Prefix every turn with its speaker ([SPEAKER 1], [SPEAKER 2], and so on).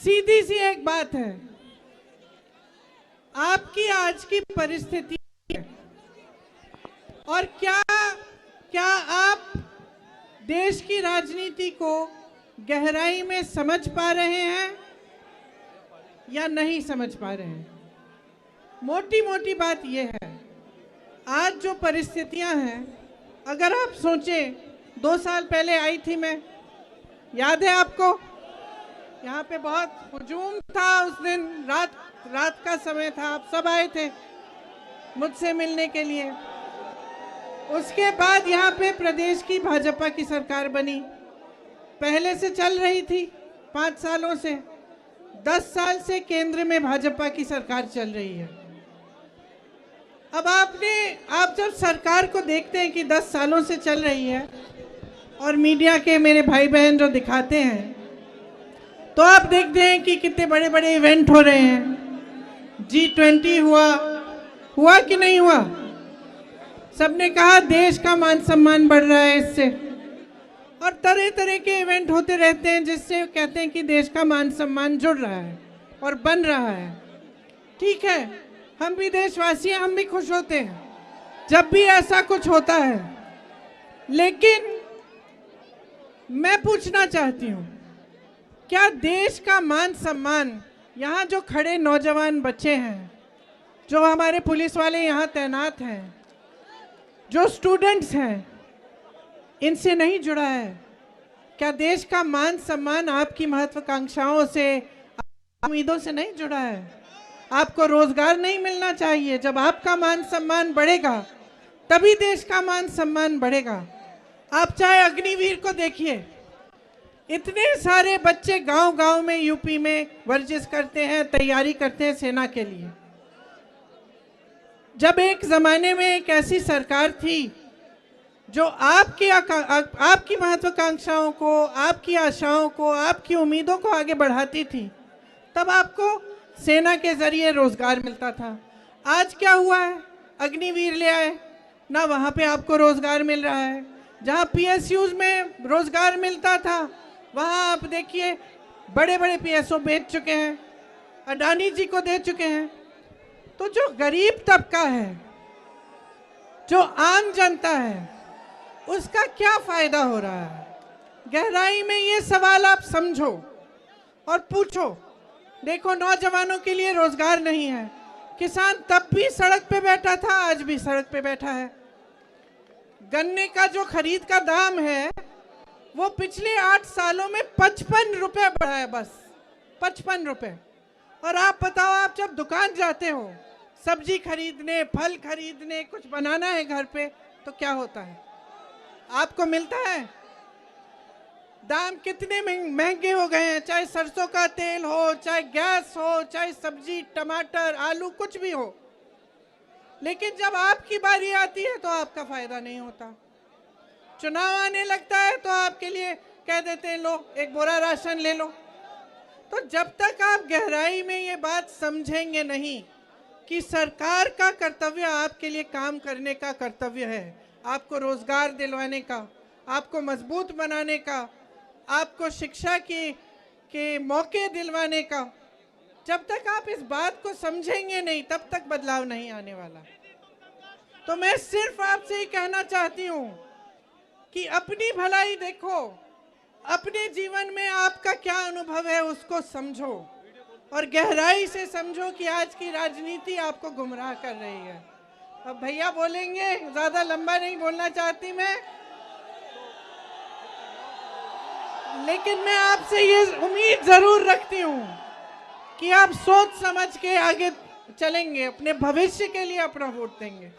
[SPEAKER 1] सीधी सी एक बात है, आपकी आज की परिस्थिति और क्या आप देश की राजनीति को गहराई में समझ पा रहे हैं या नहीं समझ पा रहे हैं? मोटी मोटी बात यह है, आज जो परिस्थितियां हैं, अगर आप सोचें 2 साल पहले आई थी मैं, याद है आपको? यहाँ पे बहुत हुजूम था उस दिन, रात का समय था, आप सब आए थे मुझसे मिलने के लिए। उसके बाद यहाँ पे प्रदेश की भाजपा की सरकार बनी, पहले से चल रही थी 5 सालों से, 10 साल से केंद्र में भाजपा की सरकार चल रही है। अब आप जब सरकार को देखते हैं कि 10 सालों से चल रही है और मीडिया के मेरे भाई बहन जो दिखाते हैं, तो आप देखते हैं कि कितने बड़े बड़े इवेंट हो रहे हैं। G20 हुआ कि नहीं हुआ? सबने कहा देश का मान सम्मान बढ़ रहा है इससे, और तरह तरह के इवेंट होते रहते हैं जिससे कहते हैं कि देश का मान सम्मान जुड़ रहा है और बन रहा है। ठीक है, हम भी देशवासी हैं, हम भी खुश होते हैं जब भी ऐसा कुछ होता है, लेकिन मैं पूछना चाहती हूँ, क्या देश का मान सम्मान, यहाँ जो खड़े नौजवान बच्चे हैं, जो हमारे पुलिस वाले यहाँ तैनात हैं, जो स्टूडेंट्स हैं, इनसे नहीं जुड़ा है? क्या देश का मान सम्मान आपकी महत्वाकांक्षाओं से, उम्मीदों से नहीं जुड़ा है? आपको रोजगार नहीं मिलना चाहिए? जब आपका मान सम्मान बढ़ेगा तभी देश का मान सम्मान बढ़ेगा। आप चाहे अग्निवीर को देखिए, इतने सारे बच्चे गांव-गांव में यूपी में वर्जिश करते हैं, तैयारी करते हैं सेना के लिए। जब एक जमाने में एक ऐसी सरकार थी जो आपकी महत्वाकांक्षाओं को, आपकी आशाओं को, आपकी उम्मीदों को आगे बढ़ाती थी, तब आपको सेना के जरिए रोजगार मिलता था। आज क्या हुआ है? अग्निवीर ले आए ना, वहाँ पे आपको रोजगार मिल रहा है। जहाँ PSUs में रोजगार मिलता था, वहाँ आप देखिए बड़े बड़े PSO बेच चुके हैं, अडानी जी को दे चुके हैं। तो जो गरीब तबका है, जो आम जनता है, उसका क्या फायदा हो रहा है? गहराई में ये सवाल आप समझो और पूछो। देखो, नौजवानों के लिए रोजगार नहीं है, किसान तब भी सड़क पे बैठा था, आज भी सड़क पे बैठा है। गन्ने का जो खरीद का दाम है, वो पिछले 8 सालों में 55 रुपए बढ़ा है, बस 55 रुपए। और आप बताओ, आप जब दुकान जाते हो सब्जी खरीदने, फल खरीदने, कुछ बनाना है घर पे, तो क्या होता है? आपको मिलता है? दाम कितने महंगे हो गए हैं, चाहे सरसों का तेल हो, चाहे गैस हो, चाहे सब्जी, टमाटर, आलू, कुछ भी हो। लेकिन जब आपकी बारी आती है तो आपका फायदा नहीं होता। चुनाव आने लगता है तो आपके लिए कह देते हैं लो एक बोरा राशन ले लो। तो जब तक आप गहराई में ये बात समझेंगे नहीं कि सरकार का कर्तव्य आपके लिए काम करने का कर्तव्य है, आपको रोजगार दिलवाने का, आपको मजबूत बनाने का, आपको शिक्षा के मौके दिलवाने का, जब तक आप इस बात को समझेंगे नहीं, तब तक बदलाव नहीं आने वाला। तो मैं सिर्फ आपसे ही कहना चाहती हूँ कि अपनी भलाई देखो, अपने जीवन में आपका क्या अनुभव है उसको समझो, और गहराई से समझो कि आज की राजनीति आपको गुमराह कर रही है। अब भैया बोलेंगे, ज्यादा लंबा नहीं बोलना चाहती मैं, लेकिन मैं आपसे ये उम्मीद जरूर रखती हूँ कि आप सोच समझ के आगे चलेंगे, अपने भविष्य के लिए अपना वोट देंगे।